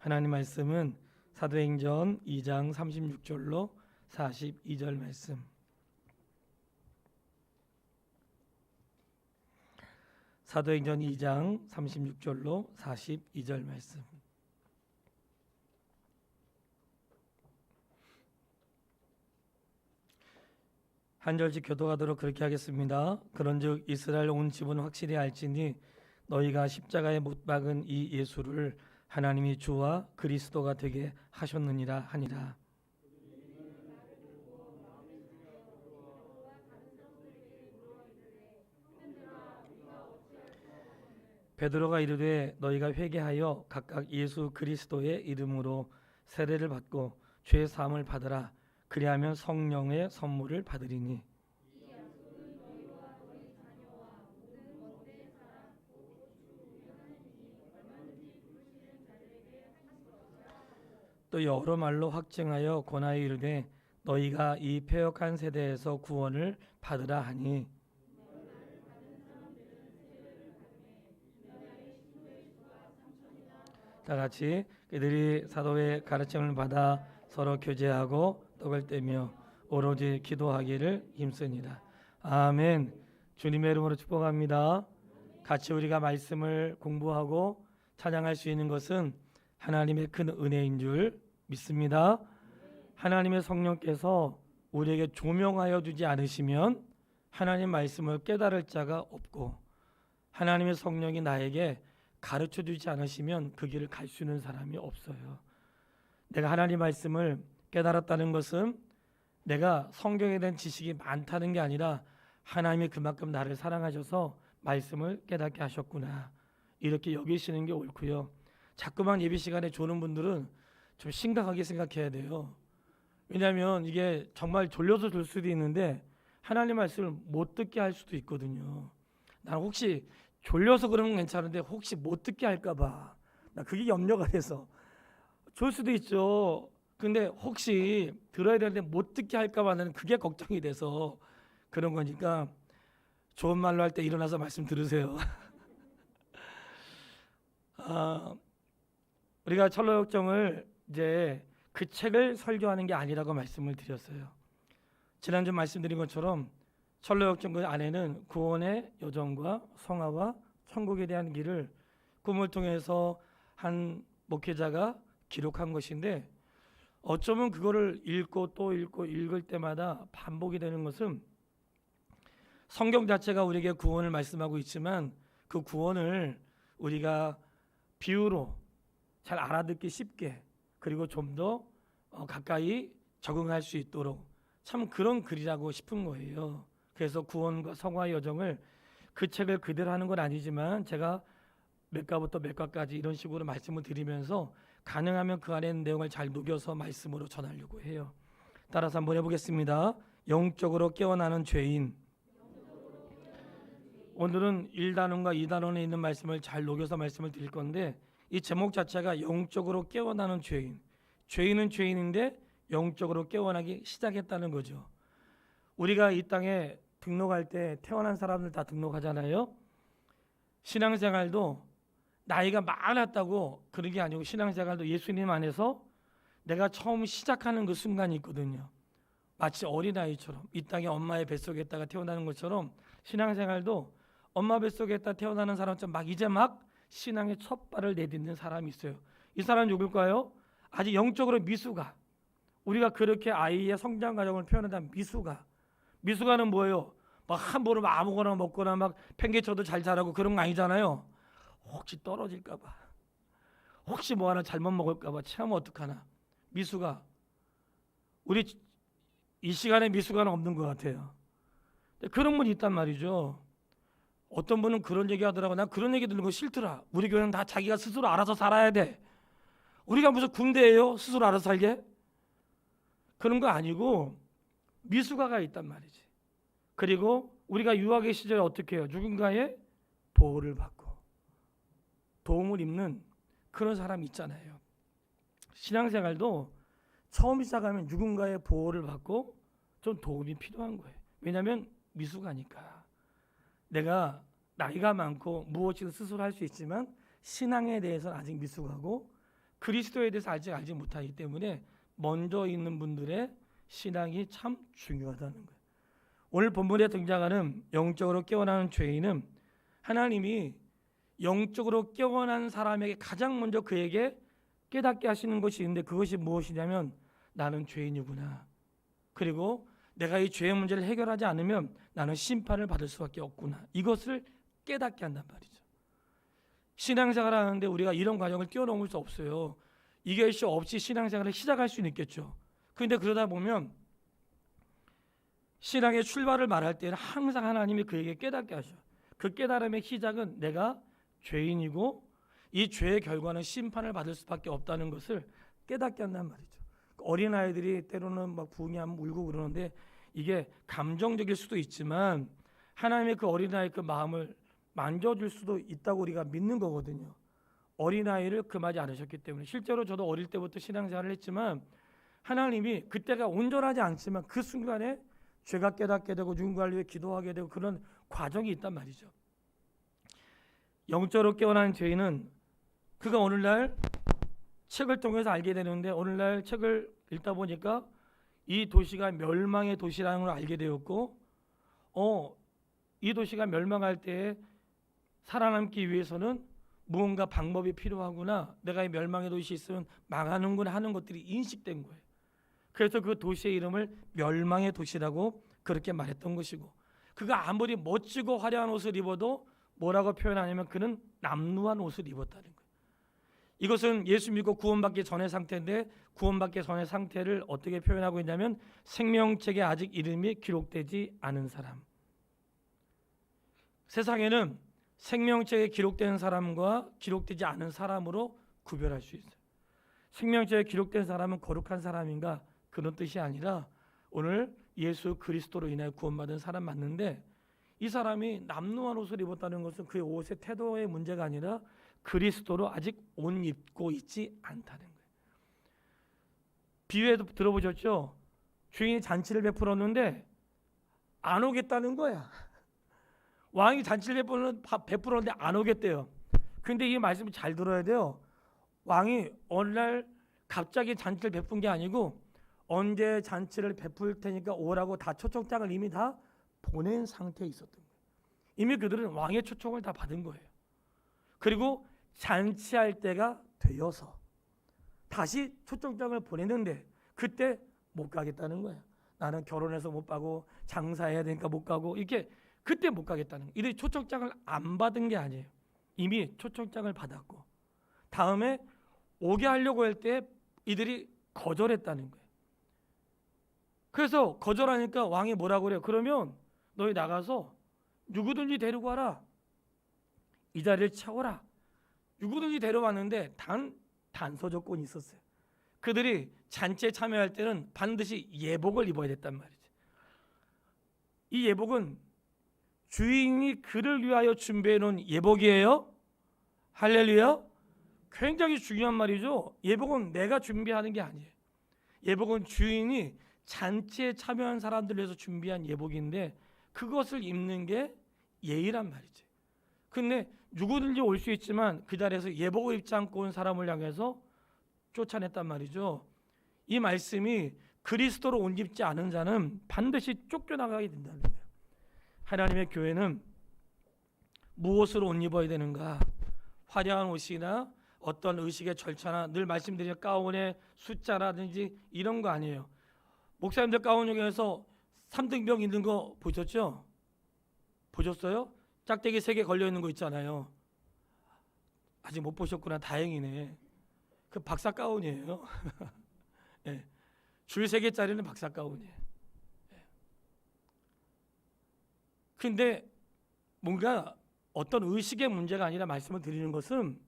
하나님 말씀은 사도행전 2장 36절로 42절 말씀. 사도행전 2장 36절로 42절 말씀. 한 절씩 교독하도록 그렇게 하겠습니다. 그런즉 이스라엘 온 집은 확실히 알지니 너희가 십자가에 못 박은 이 예수를 하나님이 주와 그리스도가 되게 하셨느니라 하니라. 베드로가 이르되 너희가 회개하여 각각 예수 그리스도의 이름으로 세례를 받고 죄 사함을 받으라. 그리하면 성령의 선물을 받으리니. 또 여러 말로 확증하여 권하여 이르되 너희가 이 패역한 세대에서 구원을 받으라 하니. 다 같이 그들이 사도의 가르침을 받아 서로 교제하고 떡을 떼며 오로지 기도하기를 힘쓰니라. 아멘. 주님의 이름으로 축복합니다. 같이 우리가 말씀을 공부하고 찬양할 수 있는 것은 하나님의 큰 은혜인 줄 믿습니다. 하나님의 성령께서 우리에게 조명하여 주지 않으시면 하나님 말씀을 깨달을 자가 없고, 하나님의 성령이 나에게 가르쳐 주지 않으시면 그 길을 갈 수 있는 사람이 없어요. 내가 하나님 말씀을 깨달았다는 것은 내가 성경에 대한 지식이 많다는 게 아니라 하나님이 그만큼 나를 사랑하셔서 말씀을 깨닫게 하셨구나, 이렇게 여기시는 게 옳고요. 자꾸만 예배 시간에 조는 분들은 좀 심각하게 생각해야 돼요. 왜냐하면 이게 정말 졸려서 졸 수도 있는데 하나님 말씀을 못 듣게 할 수도 있거든요. 나는 혹시 졸려서 그러면 괜찮은데 혹시 못 듣게 할까 봐, 나 그게 염려가 돼서 졸 수도 있죠. 근데 혹시 들어야 되는데 못 듣게 할까 봐 나는 그게 걱정이 돼서 그런 거니까 좋은 말로 할 때 일어나서 말씀 들으세요. 우리가 철로역정을 이제 그 책을 설교하는 게 아니라고 말씀을 드렸어요. 지난주 말씀드린 것처럼 철로역정 그 안에는 구원의 여정과 성화와 천국에 대한 길을 꿈을 통해서 한 목회자가 기록한 것인데, 어쩌면 그거를 읽고 또 읽고 읽을 때마다 반복이 되는 것은 성경 자체가 우리에게 구원을 말씀하고 있지만 그 구원을 우리가 비유로 잘 알아듣기 쉽게, 그리고 좀 더 가까이 적응할 수 있도록 참 그런 글이라고 싶은 거예요. 그래서 구원과 성화의 여정을 그 책을 그대로 하는 건 아니지만 제가 몇 과부터 몇 과까지 이런 식으로 말씀을 드리면서 가능하면 그 안에 있는 내용을 잘 녹여서 말씀으로 전하려고 해요. 따라서 한번 해보겠습니다. 영적으로 깨어나는 죄인. 오늘은 1단원과 2단원에 있는 말씀을 잘 녹여서 말씀을 드릴 건데, 이 제목 자체가 영적으로 깨어나는 죄인. 죄인은 죄인인데 영적으로 깨어나기 시작했다는 거죠. 우리가 이 땅에 등록할 때 태어난 사람들 다 등록하잖아요. 신앙생활도 나이가 많았다고 그런 게 아니고, 신앙생활도 예수님 안에서 내가 처음 시작하는 그 순간이 있거든요. 마치 어린아이처럼 이 땅에 엄마의 뱃속에 있다가 태어나는 것처럼 신앙생활도 엄마 뱃속에 있다 태어나는 사람처럼 이제 신앙의 첫 발을 내딛는 사람이 있어요. 이 사람은 누굴까요? 아직 영적으로 미숙아. 우리가 그렇게 아이의 성장 과정을 표현한다면 미숙아는 뭐예요? 함부로 아무거나 먹거나 팽개쳐도 잘 자라고 그런 거 아니잖아요. 혹시 떨어질까 봐, 혹시 뭐 하나 잘못 먹을까 봐, 체하면 어떡하나. 미숙아. 우리 이 시간에 미숙아는 없는 것 같아요. 그런 분이 있단 말이죠. 어떤 분은 그런 얘기 하더라고. 난 그런 얘기 듣는 거 싫더라. 우리 교회는 다 자기가 스스로 알아서 살아야 돼. 우리가 무슨 군대예요? 스스로 알아서 살게? 그런 거 아니고 미숙아가 있단 말이지. 그리고 우리가 유아기 시절에 어떻게 해요? 누군가의 보호를 받고 도움을 입는 그런 사람이 있잖아요. 신앙생활도 처음 시작하면 누군가의 보호를 받고 좀 도움이 필요한 거예요. 왜냐하면 미숙아니까. 내가 나이가 많고 무엇이든 스스로 할 수 있지만 신앙에 대해서는 아직 미숙하고, 그리스도에 대해서 아직 알지 못하기 때문에 먼저 있는 분들의 신앙이 참 중요하다는 거예요. 오늘 본문에 등장하는 영적으로 깨어나는 죄인은 하나님이 영적으로 깨어난 사람에게 가장 먼저 그에게 깨닫게 하시는 것이 있는데, 그것이 무엇이냐면 나는 죄인이구나, 그리고 내가 이 죄의 문제를 해결하지 않으면 나는 심판을 받을 수밖에 없구나, 이것을 깨닫게 한단 말이죠. 신앙생활을 하는데 우리가 이런 과정을 뛰어넘을 수 없어요. 이것이 없이 신앙생활을 시작할 수는 있겠죠. 그런데 그러다 보면 신앙의 출발을 말할 때는 항상 하나님이 그에게 깨닫게 하셔요. 그 깨달음의 시작은 내가 죄인이고 이 죄의 결과는 심판을 받을 수밖에 없다는 것을 깨닫게 한단 말이죠. 어린아이들이 때로는 막 부흥하면 울고 그러는데 이게 감정적일 수도 있지만 하나님의 그 어린아이의 그 마음을 만져줄 수도 있다고 우리가 믿는 거거든요. 어린아이를 금하지 않으셨기 때문에. 실제로 저도 어릴 때부터 신앙생활을 했지만 하나님이 그때가 온전하지 않지만 그 순간에 죄가 깨닫게 되고 누군가를 위해 기도하게 되고 그런 과정이 있단 말이죠. 영적으로 깨어난 죄인은 그가 오늘날 책을 통해서 알게 되는데, 오늘날 책을 읽다 보니까 이 도시가 멸망의 도시라는 걸 알게 되었고, 이 도시가 멸망할 때 살아남기 위해서는 무언가 방법이 필요하구나, 내가 이 멸망의 도시에 있으면 망하는구나 하는 것들이 인식된 거예요. 그래서 그 도시의 이름을 멸망의 도시라고 그렇게 말했던 것이고, 그가 아무리 멋지고 화려한 옷을 입어도 뭐라고 표현하냐면 그는 남루한 옷을 입었다는 거예요. 이것은 예수 믿고 구원받기 전의 상태인데, 구원받기 전의 상태를 어떻게 표현하고 있냐면 생명책에 아직 이름이 기록되지 않은 사람. 세상에는 생명책에 기록된 사람과 기록되지 않은 사람으로 구별할 수 있어요. 생명책에 기록된 사람은 거룩한 사람인가, 그런 뜻이 아니라 오늘 예수 그리스도로 인하여 구원받은 사람 맞는데, 이 사람이 남루한 옷을 입었다는 것은 그의 옷의 태도의 문제가 아니라 그리스도로 아직 옷 입고 있지 않다는 거예요. 비유에도 들어보셨죠? 주인이 잔치를 베풀었는데 안 오겠다는 거야. 왕이 잔치를 베풀었는데 안 오겠대요. 근데 이 말씀을 잘 들어야 돼요. 왕이 어느 날 갑자기 잔치를 베푼 게 아니고 언제 잔치를 베풀 테니까 오라고 다 초청장을 이미 다 보낸 상태에 있었던 거예요. 이미 그들은 왕의 초청을 다 받은 거예요. 그리고 잔치할 때가 되어서 다시 초청장을 보냈는데 그때 못 가겠다는 거예요. 나는 결혼해서 못 가고 장사해야 되니까 못 가고, 이렇게 그때 못 가겠다는 거예요. 이들이 초청장을 안 받은 게 아니에요. 이미 초청장을 받았고 다음에 오게 하려고 할 때 이들이 거절했다는 거예요. 그래서 거절하니까 왕이 뭐라고 그래요? 그러면 너희 나가서 누구든지 데리고 와라. 이 자리를 채워라. 누구든지 데려왔는데 단서 조건이 있었어요. 그들이 잔치에 참여할 때는 반드시 예복을 입어야 됐단 말이죠. 이 예복은 주인이 그를 위하여 준비해 놓은 예복이에요. 할렐루야. 굉장히 중요한 말이죠. 예복은 내가 준비하는 게 아니에요. 예복은 주인이 잔치에 참여한 사람들을 위해서 준비한 예복인데 그것을 입는 게 예의란 말이지. 근데 누구든지 올 수 있지만 그 자리에서 예복을 입지 않고 온 사람을 향해서 쫓아냈단 말이죠. 이 말씀이 그리스도로 옷 입지 않은 자는 반드시 쫓겨나가게 된다는 거예요. 하나님의 교회는 무엇으로 옷 입어야 되는가? 화려한 옷이나 어떤 의식의 절차나 늘 말씀드린 가운의 숫자라든지 이런 거 아니에요. 목사님들 가운 중에서 3등병 있는 거 보셨죠? 보셨어요? 짝대기 3개 걸려 있는 거 있잖아요. 아직 못 보셨구나. 다행이네. 그 박사 가운이에요. 네. 줄 3개짜리는 박사 가운이에요. 네. 근데 뭔가 어떤 의식의 문제가 아니라 말씀을 드리는 것은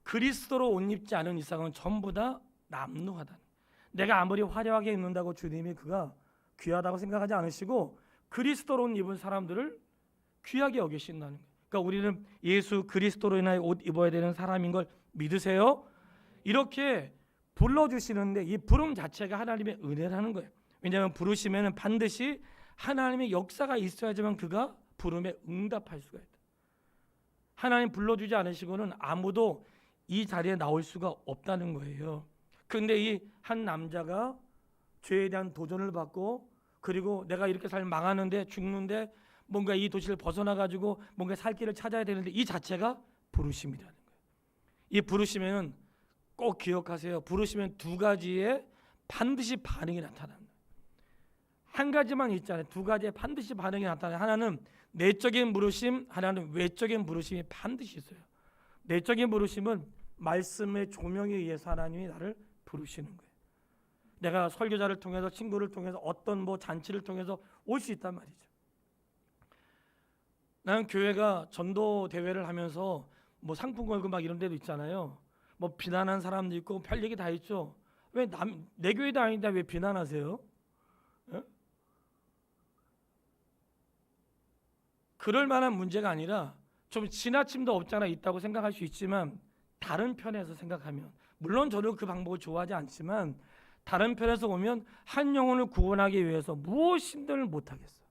그리스도로 옷 입지 않은 이상은 전부 다 남루하다. 내가 아무리 화려하게 입는다고 주님이 그가 귀하다고 생각하지 않으시고 그리스도로 옷 입은 사람들을 귀하게 여기신다는 거예요. 그러니까 우리는 예수 그리스도로 인하여 옷 입어야 되는 사람인 걸 믿으세요? 이렇게 불러주시는데 이 부름 자체가 하나님의 은혜라는 거예요. 왜냐하면 부르시면 반드시 하나님의 역사가 있어야지만 그가 부름에 응답할 수가 있다. 하나님 불러주지 않으시고는 아무도 이 자리에 나올 수가 없다는 거예요. 그런데 이 한 남자가 죄에 대한 도전을 받고, 그리고 내가 이렇게 살면 망하는데, 죽는데 뭔가 이 도시를 벗어나 가지고 뭔가 살 길을 찾아야 되는데, 이 자체가 부르심이라는 거예요. 이 부르심에는 꼭 기억하세요. 부르시면 두 가지의 반드시 반응이 나타납니다. 한 가지만 있잖아요. 두 가지의 반드시 반응이 나타나요. 하나는 내적인 부르심, 하나는 외적인 부르심이 반드시 있어요. 내적인 부르심은 말씀의 조명에 의해서 하나님이 나를 부르시는 거예요. 내가 설교자를 통해서, 친구를 통해서, 어떤 뭐 잔치를 통해서 올 수 있단 말이죠. 나는 교회가 전도 대회를 하면서 뭐 상품 걸고 막 이런 데도 있잖아요. 뭐 비난한 사람도 있고 별 얘기 다 있죠. 왜 내 교회도 아닌데 왜 비난하세요? 예? 그럴 만한 문제가 아니라, 좀 지나침도 없잖아 있다고 생각할 수 있지만, 다른 편에서 생각하면, 물론 저도 그 방법을 좋아하지 않지만 다른 편에서 보면 한 영혼을 구원하기 위해서 무엇인들 못하겠어.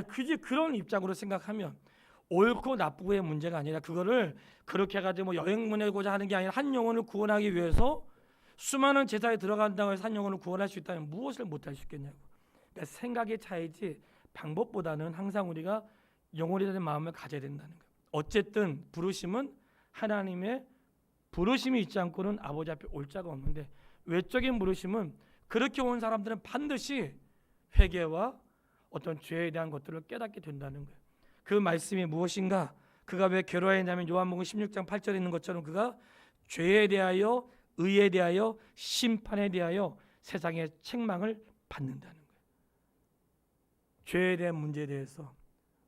굳이 그런 입장으로 생각하면, 옳고 나쁘고의 문제가 아니라 그거를 그렇게 해가지고 뭐 여행 보내고자 하는 게 아니라 한 영혼을 구원하기 위해서 수많은 제사에 들어간다고 해서 한 영혼을 구원할 수 있다면 무엇을 못할 수 있겠냐고. 그러니까 생각의 차이지 방법보다는 항상 우리가 영혼에 대한 마음을 가져야 된다는 거예요. 어쨌든 부르심은 하나님의 부르심이 있지 않고는 아버지 앞에 올 자가 없는데, 외적인 부르심은 그렇게 온 사람들은 반드시 회개와 어떤 죄에 대한 것들을 깨닫게 된다는 거예요. 그 말씀이 무엇인가? 그가 왜 괴로워했냐면 요한복음 16장 8절에 있는 것처럼 그가 죄에 대하여, 의에 대하여, 심판에 대하여 세상의 책망을 받는다는 거예요. 죄에 대한 문제에 대해서,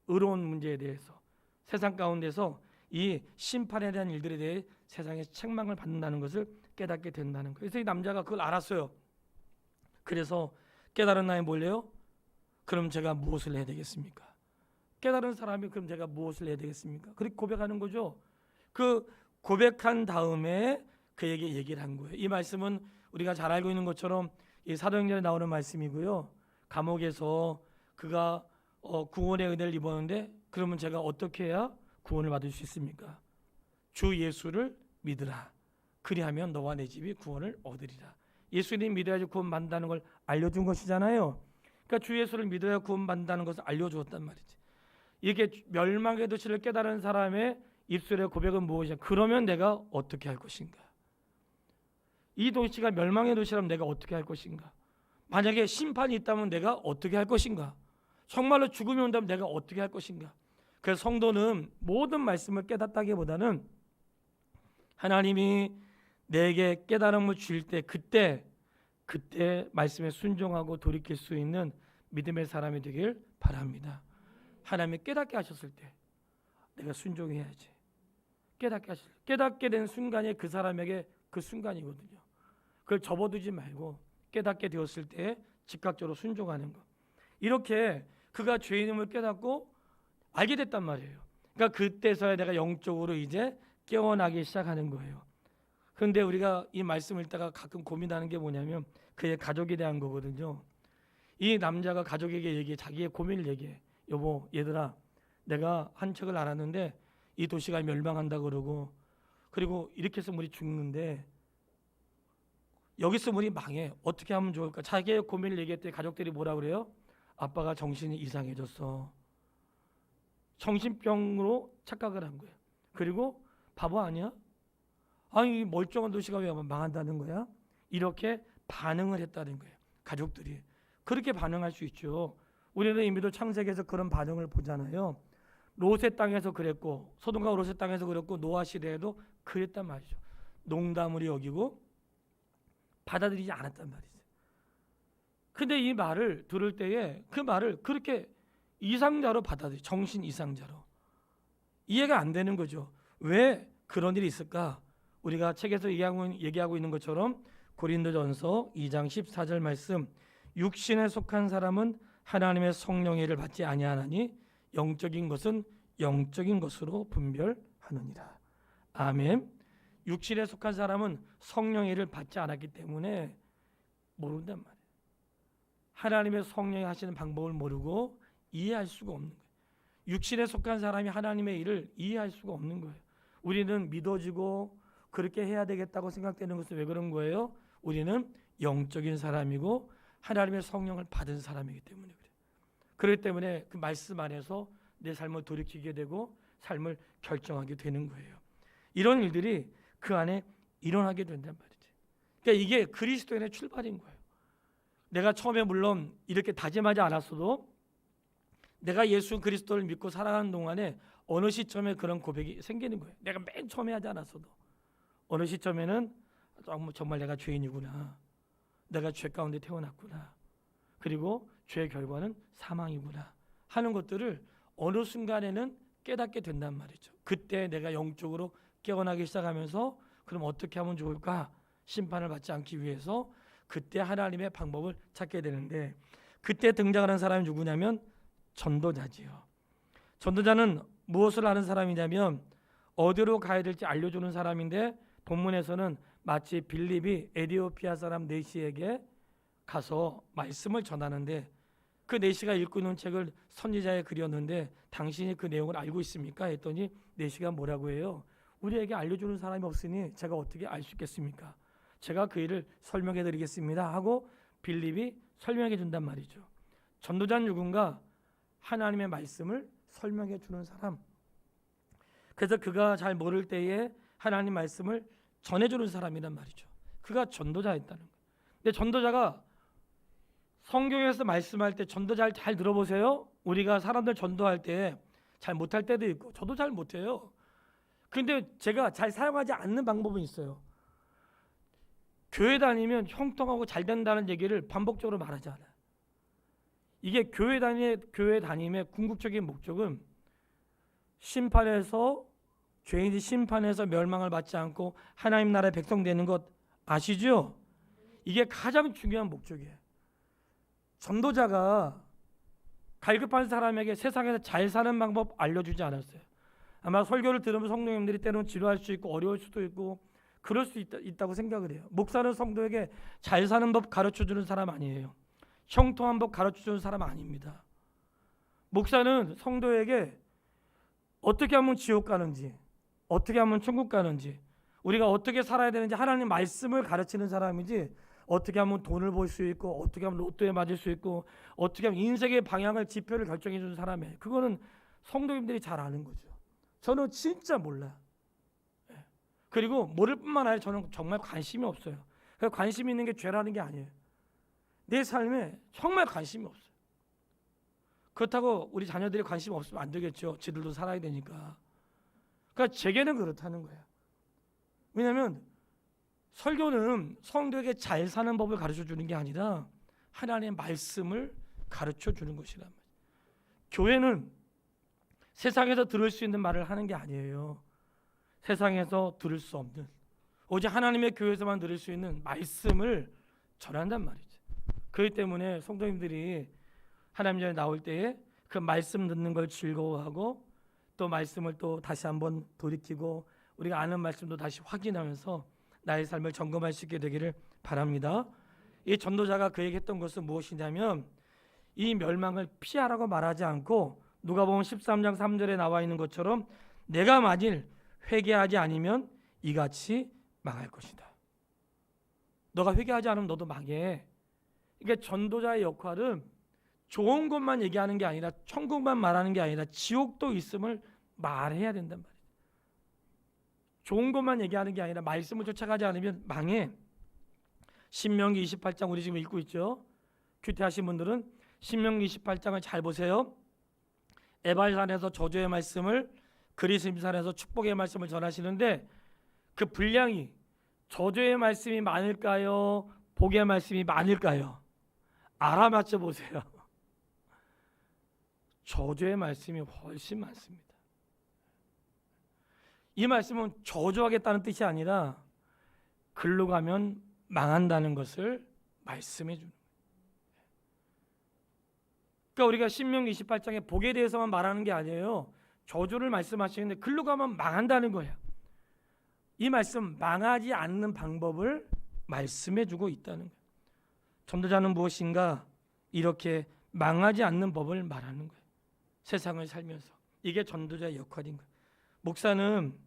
의로운 문제에 대해서, 세상 가운데서 이 심판에 대한 일들에 대해 세상의 책망을 받는다는 것을 깨닫게 된다는 거예요. 그래서 이 남자가 그걸 알았어요. 그래서 깨달은 나에 몰래요? 그럼 제가 무엇을 해야 되겠습니까? 깨달은 사람이 그럼 제가 무엇을 해야 되겠습니까? 그렇게 고백하는 거죠. 그 고백한 다음에 그에게 얘기를 한 거예요. 이 말씀은 우리가 잘 알고 있는 것처럼 이 사도행전에 나오는 말씀이고요. 감옥에서 그가 구원의 은혜를 입었는데, 그러면 제가 어떻게 해야 구원을 받을 수 있습니까? 주 예수를 믿으라. 그리하면 너와 내 집이 구원을 얻으리라. 예수님 믿어야지 구원 받는다는 걸 알려준 것이잖아요. 그러니까 주 예수를 믿어야 구원 받는다는 것을 알려주었단 말이지. 이렇게 멸망의 도시를 깨달은 사람의 입술의 고백은 무엇이냐? 그러면 내가 어떻게 할 것인가? 이 도시가 멸망의 도시라면 내가 어떻게 할 것인가? 만약에 심판이 있다면 내가 어떻게 할 것인가? 정말로 죽음이 온다면 내가 어떻게 할 것인가? 그래서 성도는 모든 말씀을 깨닫다기보다는 하나님이 내게 깨달음을 주실 때 그때 말씀에 순종하고 돌이킬 수 있는 믿음의 사람이 되길 바랍니다. 하나님이 깨닫게 하셨을 때 내가 순종해야지. 깨닫게 된 순간이 그 사람에게 그 순간이거든요. 그걸 접어두지 말고 깨닫게 되었을 때 즉각적으로 순종하는 것. 이렇게 그가 죄인임을 깨닫고 알게 됐단 말이에요. 그러니까 그때서야 내가 영적으로 이제 깨어나기 시작하는 거예요. 그런데 우리가 이 말씀을 읽다가 가끔 고민하는 게 뭐냐면 그의 가족에 대한 거거든요. 이 남자가 가족에게 자기의 고민을 얘기해. 여보, 얘들아, 내가 한 척을 알았는데 이 도시가 멸망한다 그러고, 그리고 이렇게 해서 우리 죽는데 여기서 우리 망해. 어떻게 하면 좋을까? 자기의 고민을 얘기했더니 가족들이 뭐라 그래요? 아빠가 정신이 이상해졌어. 정신병으로 착각을 한 거예요. 그리고 바보 아니야? 아니 멀쩡한 도시가 왜 망한다는 거야? 이렇게 반응을 했다는 거예요. 가족들이. 그렇게 반응할 수 있죠. 우리는 이미도 창세기에서 그런 반응을 보잖아요. 롯의 땅에서 그랬고, 소돔과 롯의 땅에서 그랬고, 노아 시대에도 그랬단 말이죠. 농담으로 여기고 받아들이지 않았단 말이죠. 근데 이 말을 들을 때에 그 말을 그렇게 이상자로 받아들여, 정신 이상자로. 이해가 안 되는 거죠. 왜 그런 일이 있을까? 우리가 책에서 얘기하고 있는 것처럼 고린도전서 2장 14절 말씀, 육신에 속한 사람은 하나님의 성령의 일을 받지 아니하나니 영적인 것은 영적인 것으로 분별하느니라. 아멘. 육신에 속한 사람은 성령의 일을 받지 않았기 때문에 모른단 말이에요. 하나님의 성령이 하시는 방법을 모르고 이해할 수가 없는 거예요. 육신에 속한 사람이 하나님의 일을 이해할 수가 없는 거예요. 우리는 믿어지고 그렇게 해야 되겠다고 생각되는 것은 왜 그런 거예요? 우리는 영적인 사람이고 하나님의 성령을 받은 사람이기 때문에 그래요. 그렇기 때문에 그 말씀 안에서 내 삶을 돌이키게 되고 삶을 결정하게 되는 거예요. 이런 일들이 그 안에 일어나게 된단 말이지. 그러니까 이게 그리스도인의 출발인 거예요. 내가 처음에 물론 이렇게 다짐하지 않았어도 내가 예수 그리스도를 믿고 살아가는 동안에 어느 시점에 그런 고백이 생기는 거예요. 내가 맨 처음에 하지 않았어도 어느 시점에는 정말 내가 죄인이구나. 내가 죄 가운데 태어났구나. 그리고 죄의 결과는 사망이구나 하는 것들을 어느 순간에는 깨닫게 된단 말이죠. 그때 내가 영적으로 깨어나기 시작하면서 그럼 어떻게 하면 좋을까? 심판을 받지 않기 위해서 그때 하나님의 방법을 찾게 되는데 그때 등장하는 사람이 누구냐면 전도자지요. 전도자는 무엇을 하는 사람이냐면 어디로 가야 될지 알려주는 사람인데 본문에서는 마치 빌립이 에디오피아 사람 네시에게 가서 말씀을 전하는데 그 네시가 읽고 있는 책을 선지자에 그렸는데 당신이 그 내용을 알고 있습니까? 했더니 네시가 뭐라고 해요? 우리에게 알려주는 사람이 없으니 제가 어떻게 알 수 있겠습니까? 제가 그 일을 설명해 드리겠습니다 하고 빌립이 설명해 준단 말이죠. 전도자는 누군가? 하나님의 말씀을 설명해 주는 사람. 그래서 그가 잘 모를 때에 하나님 말씀을 전해주는 사람이란 말이죠. 그가 전도자였다는 거예요. 근데 전도자가 성경에서 말씀할 때 전도자를 잘 들어보세요. 우리가 사람들 전도할 때 잘 못할 때도 있고 저도 잘 못해요. 근데 제가 잘 사용하지 않는 방법은 있어요. 교회 다니면 형통하고 잘 된다는 얘기를 반복적으로 말하지 않아요. 이게 교회 다님의 궁극적인 목적은 심판에서 죄인이 심판에서 멸망을 받지 않고 하나님 나라의 백성 되는 것 아시죠? 이게 가장 중요한 목적이에요. 전도자가 갈급한 사람에게 세상에서 잘 사는 방법 알려주지 않았어요. 아마 설교를 들으면 성도님들이 때로는 지루할 수 있고 어려울 수도 있고 그럴 수 있다고 생각을 해요. 목사는 성도에게 잘 사는 법 가르쳐주는 사람 아니에요. 형통한 법 가르쳐주는 사람 아닙니다. 목사는 성도에게 어떻게 하면 지옥 가는지, 어떻게 하면 천국 가는지, 우리가 어떻게 살아야 되는지 하나님 말씀을 가르치는 사람이지 어떻게 하면 돈을 벌 수 있고 어떻게 하면 로또에 맞을 수 있고 어떻게 하면 인생의 방향을 지표를 결정해 주는 사람이에요. 그거는 성도님들이 잘 아는 거죠. 저는 진짜 몰라요. 그리고 모를 뿐만 아니라 저는 정말 관심이 없어요. 관심 있는 게 죄라는 게 아니에요. 내 삶에 정말 관심이 없어요. 그렇다고 우리 자녀들이 관심 없으면 안 되겠죠. 지들도 살아야 되니까. 그러니까 제게는 그렇다는 거예요. 왜냐하면 설교는 성도에게 잘 사는 법을 가르쳐 주는 게 아니라 하나님의 말씀을 가르쳐 주는 것이란 말이에요. 교회는 세상에서 들을 수 있는 말을 하는 게 아니에요. 세상에서 들을 수 없는 오직 하나님의 교회에서만 들을 수 있는 말씀을 전한단 말이죠. 그렇기 때문에 성도님들이 하나님 전에 나올 때에 그 말씀 듣는 걸 즐거워하고 또 말씀을 또 다시 한번 돌이키고 우리가 아는 말씀도 다시 확인하면서 나의 삶을 점검할 수 있게 되기를 바랍니다. 이 전도자가 그에게 했던 것은 무엇이냐면 이 멸망을 피하라고 말하지 않고 누가복음 13장 3절에 나와 있는 것처럼 내가 만일 회개하지 않으면 이같이 망할 것이다. 너가 회개하지 않으면 너도 망해. 그러니까 전도자의 역할은 좋은 것만 얘기하는 게 아니라 천국만 말하는 게 아니라 지옥도 있음을 말해야 된단 말이에요. 좋은 것만 얘기하는 게 아니라 말씀을 쫓아가지 않으면 망해. 신명기 28장 우리 지금 읽고 있죠. 큐티하신 분들은 신명기 28장을 잘 보세요. 에발산에서 저주의 말씀을 그리스임산에서 축복의 말씀을 전하시는데 그 분량이 저주의 말씀이 많을까요? 복의 말씀이 많을까요? 알아맞혀 보세요. 저주의 말씀이 훨씬 많습니다. 이 말씀은 저주하겠다는 뜻이 아니라 글로 가면 망한다는 것을 말씀해 주는 거예요. 그러니까 우리가 신명기 28장에 복에 대해서만 말하는 게 아니에요. 저주를 말씀하시는데 글로 가면 망한다는 거예요. 이 말씀 망하지 않는 방법을 말씀해 주고 있다는 거예요. 전도자는 무엇인가? 이렇게 망하지 않는 법을 말하는 거예요. 세상을 살면서. 이게 전도자의 역할인 거예요. 목사는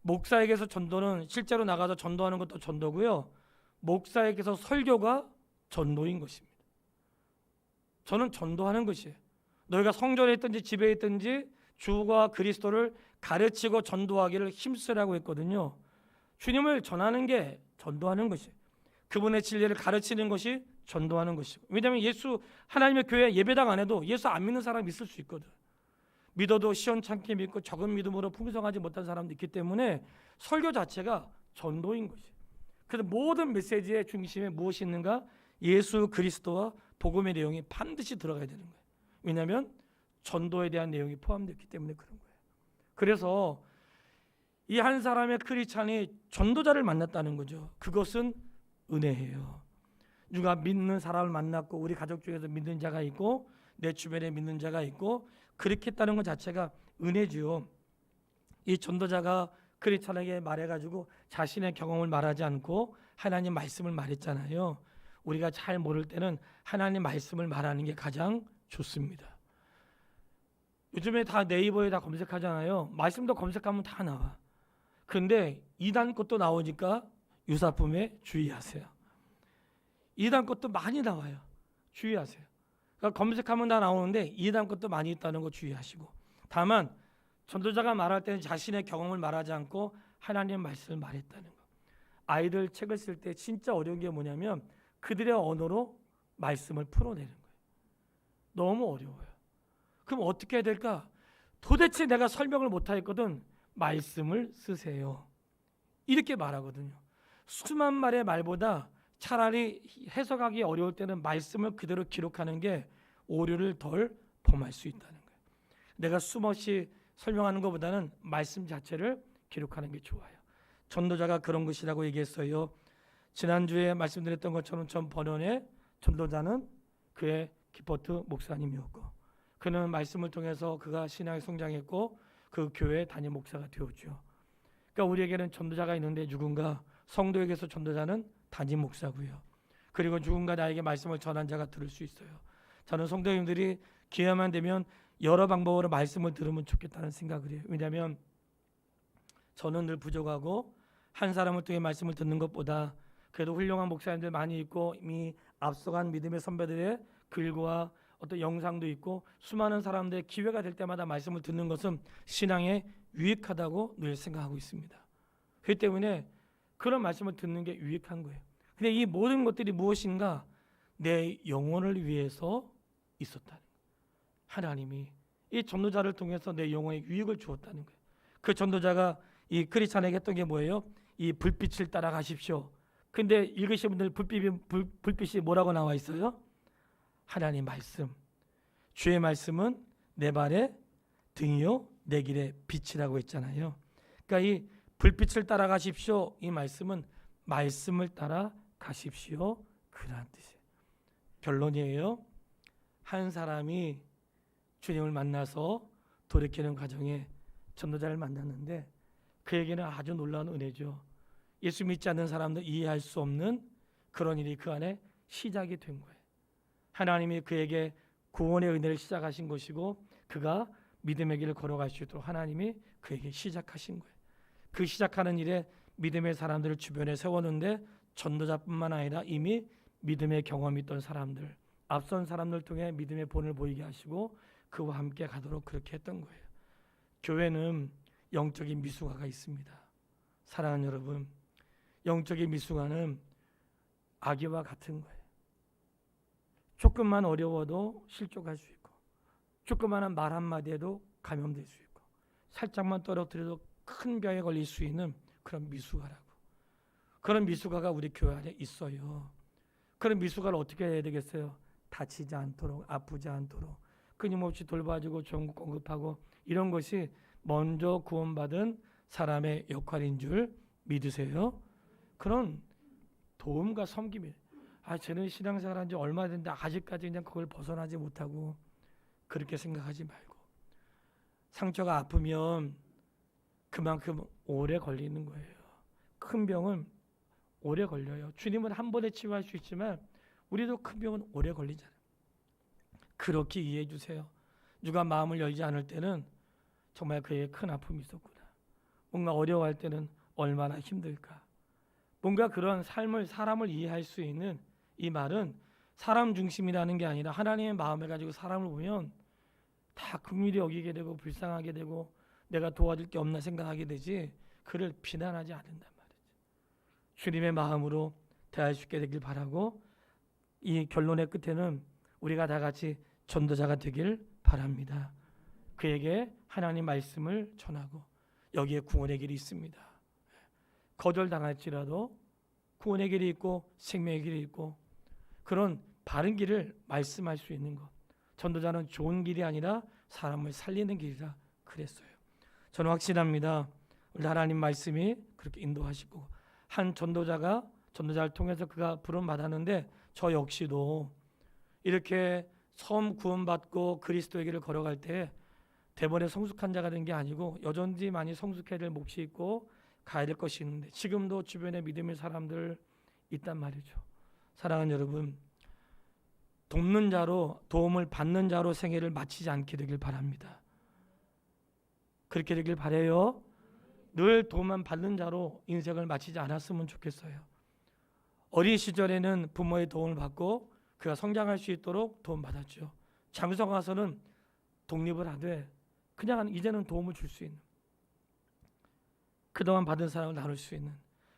목사에게서 전도는 실제로 나가서 전도하는 것도 전도고요. 목사에게서 설교가 전도인 것입니다. 저는 전도하는 것이에요. 너희가 성전에 있든지 집에 있든지 주와 그리스도를 가르치고 전도하기를 힘쓰라고 했거든요. 주님을 전하는 게 전도하는 것이에요. 그분의 진리를 가르치는 것이 전도하는 것이고, 왜냐하면 하나님의 교회 예배당 안에도 예수 안 믿는 사람이 있을 수 있거든. 믿어도 시원찮게 믿고 적은 믿음으로 풍성하지 못한 사람도 있기 때문에 설교 자체가 전도인 것이에요. 그래서 모든 메시지의 중심에 무엇이 있는가? 예수 그리스도와 복음의 내용이 반드시 들어가야 되는 거예요. 왜냐하면 전도에 대한 내용이 포함되어 있기 때문에 그런 거예요. 그래서 이 한 사람의 크리스찬이 전도자를 만났다는 거죠. 그것은 은혜예요. 누가 믿는 사람을 만났고 우리 가족 중에서 믿는 자가 있고 내 주변에 믿는 자가 있고 그렇게 했다는 것 자체가 은혜죠. 이 전도자가 크리스찬에게 말해가지고 자신의 경험을 말하지 않고 하나님 말씀을 말했잖아요. 우리가 잘 모를 때는 하나님 말씀을 말하는 게 가장 좋습니다. 요즘에 다 네이버에 다 검색하잖아요. 말씀도 검색하면 다 나와. 그런데 이단 것도 나오니까 유사품에 주의하세요. 이단 것도 많이 나와요. 주의하세요. 그러니까 검색하면 다 나오는데 이단 것도 많이 있다는 거 주의하시고, 다만 전도자가 말할 때는 자신의 경험을 말하지 않고 하나님의 말씀을 말했다는 거. 아이들 책을 쓸 때 진짜 어려운 게 뭐냐면 그들의 언어로 말씀을 풀어내는 거예요. 너무 어려워요. 그럼 어떻게 해야 될까? 도대체 내가 설명을 못하겠거든. 말씀을 쓰세요. 이렇게 말하거든요. 수만 말의 말보다 차라리 해석하기 어려울 때는 말씀을 그대로 기록하는 게 오류를 덜 범할 수 있다는 거예요. 내가 수없이 설명하는 것보다는 말씀 자체를 기록하는 게 좋아요. 전도자가 그런 것이라고 얘기했어요. 지난주에 말씀드렸던 것처럼 전 번연의 전도자는 그의 기포트 목사님이었고, 그는 말씀을 통해서 그가 신앙에 성장했고 그 교회 담임 목사가 되었죠. 그러니까 우리에게는 전도자가 있는데 누군가, 성도에게서 전도자는 담임 목사고요. 그리고 누군가 나에게 말씀을 전한 자가 들을 수 있어요. 저는 성도님들이 기회만 되면 여러 방법으로 말씀을 들으면 좋겠다는 생각을 해요. 왜냐하면 저는 늘 부족하고 한 사람을 통해 말씀을 듣는 것보다 그래도 훌륭한 목사님들 많이 있고 이미 앞서간 믿음의 선배들의 글과 어떤 영상도 있고 수많은 사람들의 기회가 될 때마다 말씀을 듣는 것은 신앙에 유익하다고 늘 생각하고 있습니다. 그렇기 때문에 그런 말씀을 듣는 게 유익한 거예요. 근데 이 모든 것들이 무엇인가? 내 영혼을 위해서 있었다는 거예요. 하나님이 이 전도자를 통해서 내 영혼에 유익을 주었다는 거예요. 그 전도자가 이 크리스찬에게 했던 게 뭐예요? 이 불빛을 따라가십시오. 근데 읽으신 분들 불빛이 뭐라고 나와 있어요? 하나님 말씀. 주의 말씀은 내 발의 등이요 내 길의 빛이라고 했잖아요. 그러니까 이 불빛을 따라가십시오. 이 말씀은 말씀을 따라가십시오. 그런 뜻이에요. 결론이에요. 한 사람이 주님을 만나서 돌이키는 과정에 전도자를 만났는데 그에게는 아주 놀라운 은혜죠. 예수 믿지 않는 사람도 이해할 수 없는 그런 일이 그 안에 시작이 된 거예요. 하나님이 그에게 구원의 은혜를 시작하신 것이고 그가 믿음의 길을 걸어갈 수 있도록 하나님이 그에게 시작하신 거예요. 그 시작하는 일에 믿음의 사람들을 주변에 세웠는데 전도자뿐만 아니라 이미 믿음의 경험이 있던 사람들, 앞선 사람들 통해 믿음의 본을 보이게 하시고 그와 함께 가도록 그렇게 했던 거예요. 교회는 영적인 미숙아가 있습니다. 사랑하는 여러분, 영적인 미숙아는 아기와 같은 거예요. 조금만 어려워도 실족할 수 있고 조그마한 말 한마디에도 감염될 수 있고 살짝만 떨어뜨려도 큰 병에 걸릴 수 있는 그런 미숙아라고. 그런 미숙아가 우리 교회 안에 있어요. 그런 미숙아를 어떻게 해야 되겠어요? 다치지 않도록, 아프지 않도록 끊임없이 돌봐주고 전국 공급하고 이런 것이 먼저 구원받은 사람의 역할인 줄 믿으세요. 그런 도움과 섬김이. 저는 신앙생활한 지 얼마 됐는데 아직까지 그냥 그걸 벗어나지 못하고 그렇게 생각하지 말고 상처가 아프면 그만큼 오래 걸리는 거예요. 큰 병은 오래 걸려요. 주님은 한 번에 치유할 수 있지만 우리도 큰 병은 오래 걸리잖아요. 그렇게 이해해 주세요. 누가 마음을 열지 않을 때는 정말 그에게 큰 아픔이 있었구나. 뭔가 어려워할 때는 얼마나 힘들까. 뭔가 그런 삶을 사람을 이해할 수 있는 이 말은 사람 중심이라는 게 아니라 하나님의 마음을 가지고 사람을 보면 다 긍휼히 여기게 되고 불쌍하게 되고 내가 도와줄 게 없나 생각하게 되지 그를 비난하지 않는단 말이죠. 주님의 마음으로 대할 수 있게 되길 바라고 이 결론의 끝에는 우리가 다 같이 전도자가 되길 바랍니다. 그에게 하나님 말씀을 전하고 여기에 구원의 길이 있습니다. 거절당할지라도 구원의 길이 있고 생명의 길이 있고 그런 바른 길을 말씀할 수 있는 것. 전도자는 좋은 길이 아니라 사람을 살리는 길이라 그랬어요. 저는 확신합니다. 우리 하나님 말씀이 그렇게 인도하시고 한 전도자를 통해서 그가 부름 받았는데 저 역시도 이렇게 처음 구원받고 그리스도의 길을 걸어갈 때 대번에 성숙한 자가 된 게 아니고 여전히 많이 성숙해야 될 몫이 있고 가야 될 것이 있는데 지금도 주변에 믿음의 사람들 있단 말이죠. 사랑하는 여러분, 돕는 자로 도움을 받는 자로 생애를 마치지 않게 되길 바랍니다. 그렇게 되길 바라요. 늘 도움만 받는 자로 인생을 마치지 않았으면 좋겠어요. 어린 시절에는 부모의 도움을 받고 그가 성장할 수 있도록 도움받았죠. 장성 와서는 독립을 하되 그냥 이제는 도움을 줄 수 있는, 그동안 받은 사랑을 나눌 수 있는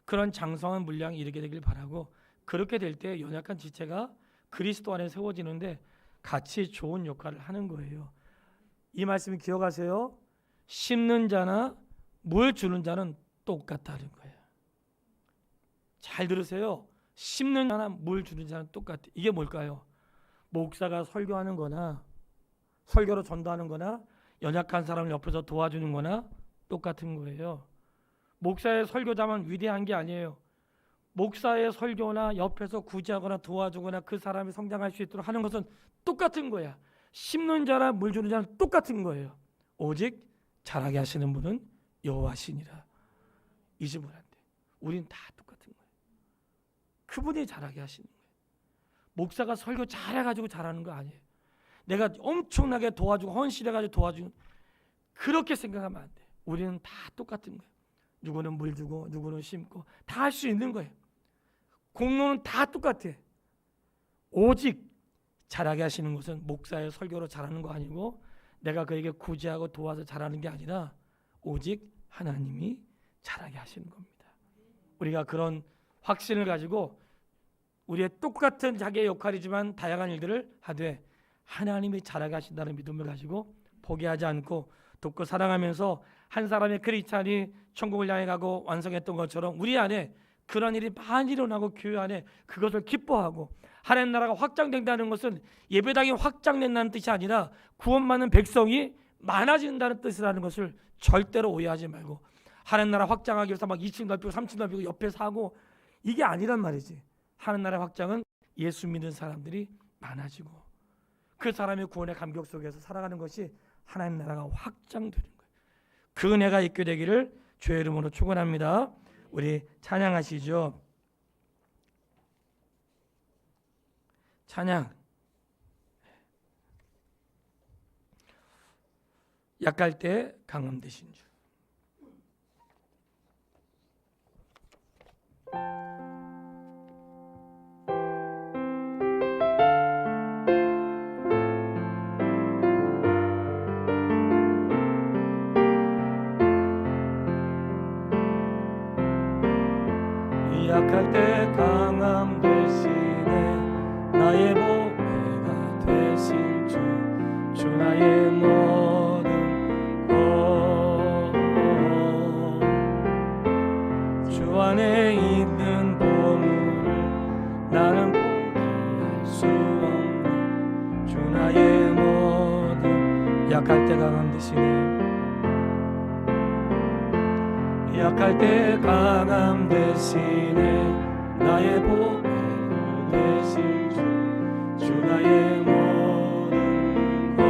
그런 장성한 물량이 이르게 되길 바라고, 그렇게 될 때 연약한 지체가 그리스도 안에 세워지는데 같이 좋은 역할을 하는 거예요. 이 말씀 기억하세요. 심는 자나 물 주는 자는 똑같다는 거예요. 잘 들으세요. 심는 자나 물 주는 자는 똑같아. 이게 뭘까요? 목사가 설교하는 거나 설교로 전도하는 거나 연약한 사람을 옆에서 도와주는 거나 똑같은 거예요. 목사의 설교자만 위대한 게 아니에요. 목사의 설교나 옆에서 구제하거나 도와주거나 그 사람이 성장할 수 있도록 하는 것은 똑같은 거야. 심는 자나 물 주는 자는 똑같은 거예요. 오직 잘하게 하시는 분은 여호와시니라. 잊으면 안 돼. 우린 다 똑같은 거예요. 그분이 잘하게 하시는 거예요. 목사가 설교 잘해가지고 잘하는 거 아니에요. 내가 엄청나게 도와주고 헌신해가지고 도와주는, 그렇게 생각하면 안 돼. 우리는 다 똑같은 거예요. 누구는 물 주고 누구는 심고 다 할 수 있는 거예요. 공로는 다 똑같아. 오직 잘하게 하시는 것은 목사의 설교로 잘하는 거 아니고 내가 그에게 구제하고 도와서 잘하는 게 아니라 오직 하나님이 잘하게 하시는 겁니다. 우리가 그런 확신을 가지고 우리의 똑같은 자기의 역할이지만 다양한 일들을 하되 하나님이 잘하게 하신다는 믿음을 가지고 포기하지 않고 돕고 사랑하면서 한 사람의 크리스찬이 천국을 향해 가고 완성했던 것처럼 우리 안에 그런 일이 많이 일어나고 교회 안에 그것을 기뻐하고 하나님 나라가 확장된다는 것은 예배당이 확장된다는 뜻이 아니라 구원받는 백성이 많아진다는 뜻이라는 것을 절대로 오해하지 말고, 하나님 나라 확장하기 위해서 막 2층 넓히고 3층 넓히고 옆에 사고 이게 아니란 말이지. 하나님 나라 확장은 예수 믿는 사람들이 많아지고 그 사람의 구원의 감격 속에서 살아가는 것이 하나님 나라가 확장되는 거예요. 그 은혜가 있게 되기를 주의 이름으로 축원합니다. 우리 찬양하시죠. 찬양. 약할 때 강함 되신 주. 약할 때 강함 되시네 나의 보배가 되신 주, 주 나의 모든 것, 주 안에 있는 보물을 나는 포기할 수 없는 주 나의 모든. 약할 때 강함 되시네, 약할 때 강함 되시네 나의 보배가 되신 주, 주 나의 모든 것,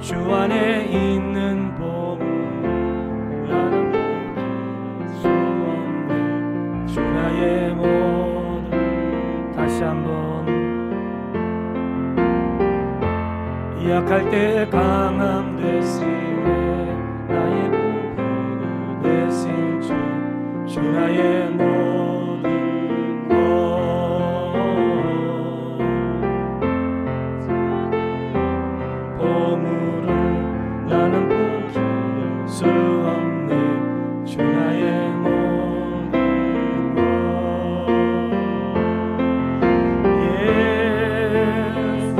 주 안에 있는 보물 나는 포기할 수 없네 주 나의 모든. 다시 한번 약할 때 강함 되시네 나의 보배 되신 주 나의 모든 것 보물을 나는 포기할 수 없네 주 나의 모든 것 예수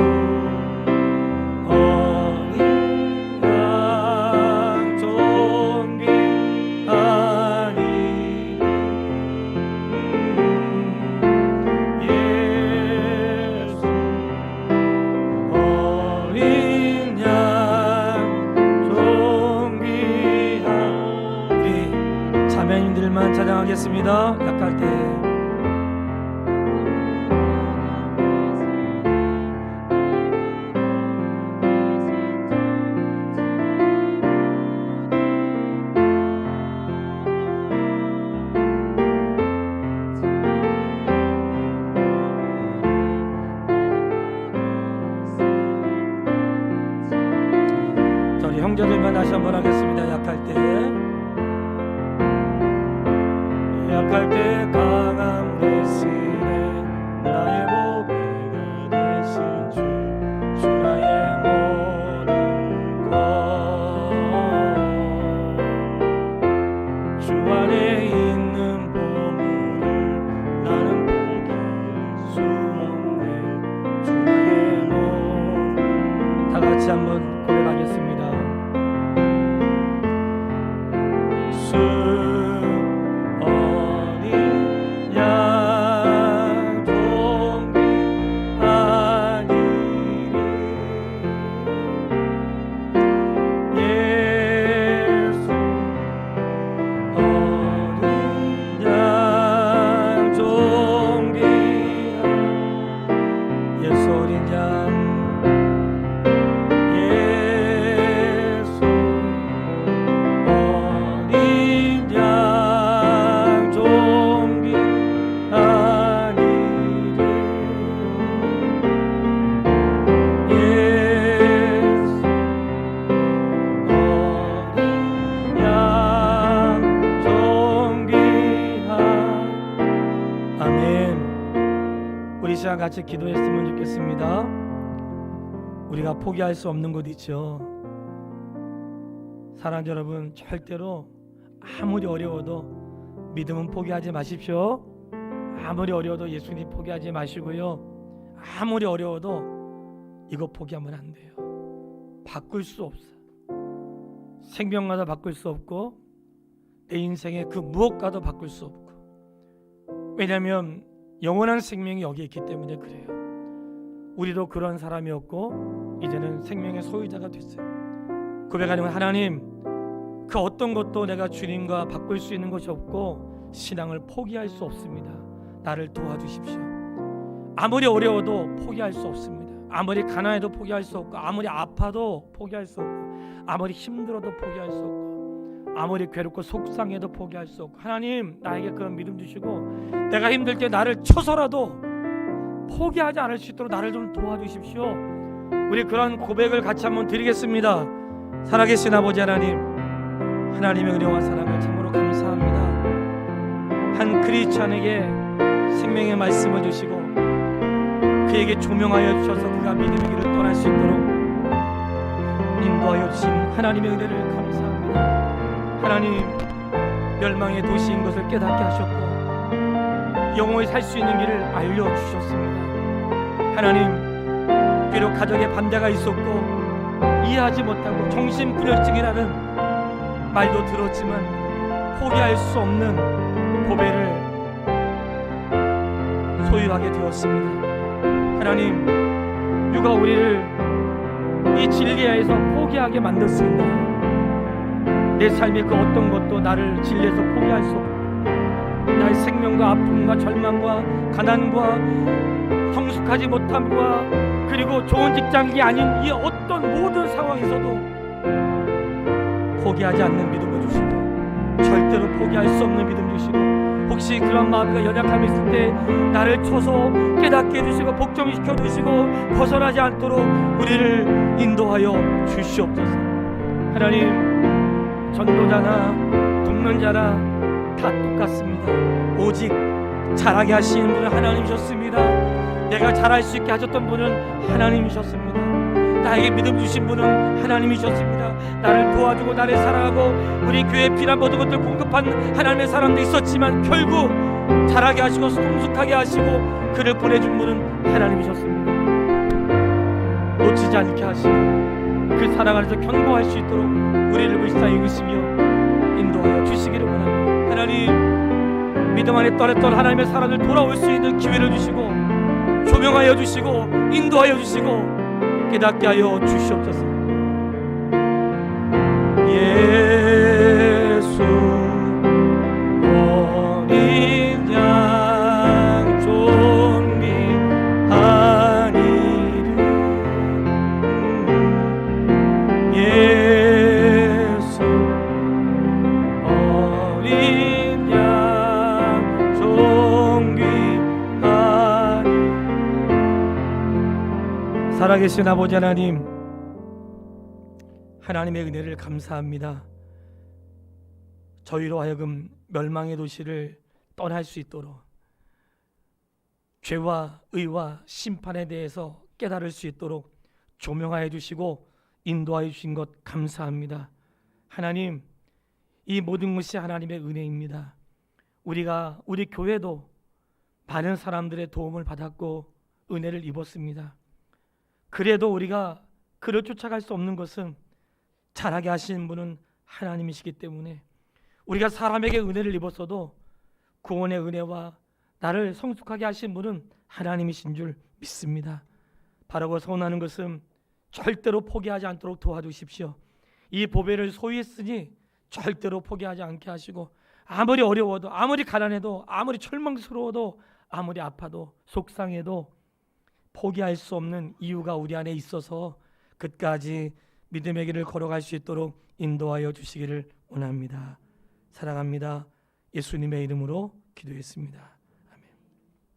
어린 양 존귀하니 예수 어린 양 존귀한 우리 자매님들만 찬양하겠습니다. 약할 때 우리 형제들만 다시 한번 하겠습니다. 약할 때 강함 되시네 나의 보배가 되신 주 나의 모든 것 주 안에 있는 보물을 나는 포기할 수 없네 주 나의 모든 다 같이 한번 고백하겠습니다. 어린 양 존귀하니 예수 어린 양 존귀한 예수 어린 양 같이 기도했으면 좋겠습니다. 우리가 포기할 수 없는 것 있죠. 사랑하는 여러분, 절대로 아무리 어려워도 믿음은 포기하지 마십시오. 아무리 어려워도 예수님 포기하지 마시고요. 아무리 어려워도 이거 포기하면 안 돼요. 바꿀 수 없어. 생명마다 바꿀 수 없고 내 인생의 그 무엇과도 바꿀 수 없고, 왜냐하면 영원한 생명이 여기에 있기 때문에 그래요. 우리도 그런 사람이었고 이제는 생명의 소유자가 됐어요. 고백하는 하나님, 그 어떤 것도 내가 주님과 바꿀 수 있는 것이 없고 신앙을 포기할 수 없습니다. 나를 도와주십시오. 아무리 어려워도 포기할 수 없습니다. 아무리 가난해도 포기할 수 없고, 아무리 아파도 포기할 수 없고, 아무리 힘들어도 포기할 수 없고, 아무리 괴롭고 속상해도 포기할 수 없고, 하나님 나에게 그런 믿음 주시고 내가 힘들 때 나를 쳐서라도 포기하지 않을 수 있도록 나를 좀 도와주십시오. 우리 그런 고백을 같이 한번 드리겠습니다. 살아계신 아버지 하나님, 하나님의 은혜와 사랑을 참으로 감사합니다. 한 크리스찬에게 생명의 말씀을 주시고 그에게 조명하여 주셔서 그가 믿음의 길을 떠날 수 있도록 인도하여 주신 하나님의 은혜를 감사합니다. 하나님, 멸망의 도시인 것을 깨닫게 하셨고 영원히 살 수 있는 길을 알려주셨습니다. 하나님, 비록 가정에 반대가 있었고 이해하지 못하고 정신분열증이라는 말도 들었지만 포기할 수 없는 보배를 소유하게 되었습니다. 하나님, 누가 우리를 이 진리하에서 포기하게 만들 수 있나요? 내 삶의 그 어떤 것도 나를 진리에서 포기할 수 없고, 나의 생명과 아픔과 절망과 가난과 성숙하지 못함과 그리고 좋은 직장이 아닌 이 어떤 모든 상황에서도 포기하지 않는 믿음을 주시고, 절대로 포기할 수 없는 믿음 주시고, 혹시 그런 마음과 연약함이 있을 때 나를 쳐서 깨닫게 해주시고 복종시켜 주시고 벗어나지 않도록 우리를 인도하여 주시옵소서. 하나님, 전도자나 동면자나 다 똑같습니다. 오직 잘하게 하시는 분은 하나님이셨습니다. 내가 잘할 수 있게 하셨던 분은 하나님이셨습니다. 나에게 믿음 주신 분은 하나님이셨습니다. 나를 도와주고 나를 사랑하고 우리 교회에 필요한 모든 것들 공급한 하나님의 사람도 있었지만 결국 잘하게 하시고 성숙하게 하시고 그를 보내준 분은 하나님이셨습니다. 놓치지 않게 하시고 그 사랑 안에서 견고할 수 있도록 우리를 불쌍히 여기시며 인도하여 주시기를 원합니다. 하나님, 믿음 안에 떠났던 하나님의 사람들 돌아올 수 있는 기회를 주시고 조명하여 주시고 인도하여 주시고 깨닫게 하여 주시옵소서. 예수 어린 양 존귀하니를 예수 어린 양 존귀하니. 살아계신 아버지 하나님, 하나님의 은혜를 감사합니다. 저희로 하여금 멸망의 도시를 떠날 수 있도록 죄와 의와 심판에 대해서 깨달을 수 있도록 조명하여 주시고 인도하여 주신 것 감사합니다. 하나님, 이 모든 것이 하나님의 은혜입니다. 우리 교회도 많은 사람들의 도움을 받았고 은혜를 입었습니다. 그래도 우리가 그를 쫓아갈 수 없는 것은 잘하게 하시는 분은 하나님이시기 때문에 우리가 사람에게 은혜를 입었어도 구원의 은혜와 나를 성숙하게 하신 분은 하나님이신 줄 믿습니다. 바라고 서원하는 것은 절대로 포기하지 않도록 도와주십시오. 이 보배를 소유했으니 절대로 포기하지 않게 하시고 아무리 어려워도 아무리 가난해도 아무리 절망스러워도 아무리 아파도 속상해도 포기할 수 없는 이유가 우리 안에 있어서 끝까지 믿음의 길을 걸어갈 수 있도록 인도하여 주시기를 원합니다. 사랑합니다. 예수님의 이름으로 기도했습니다.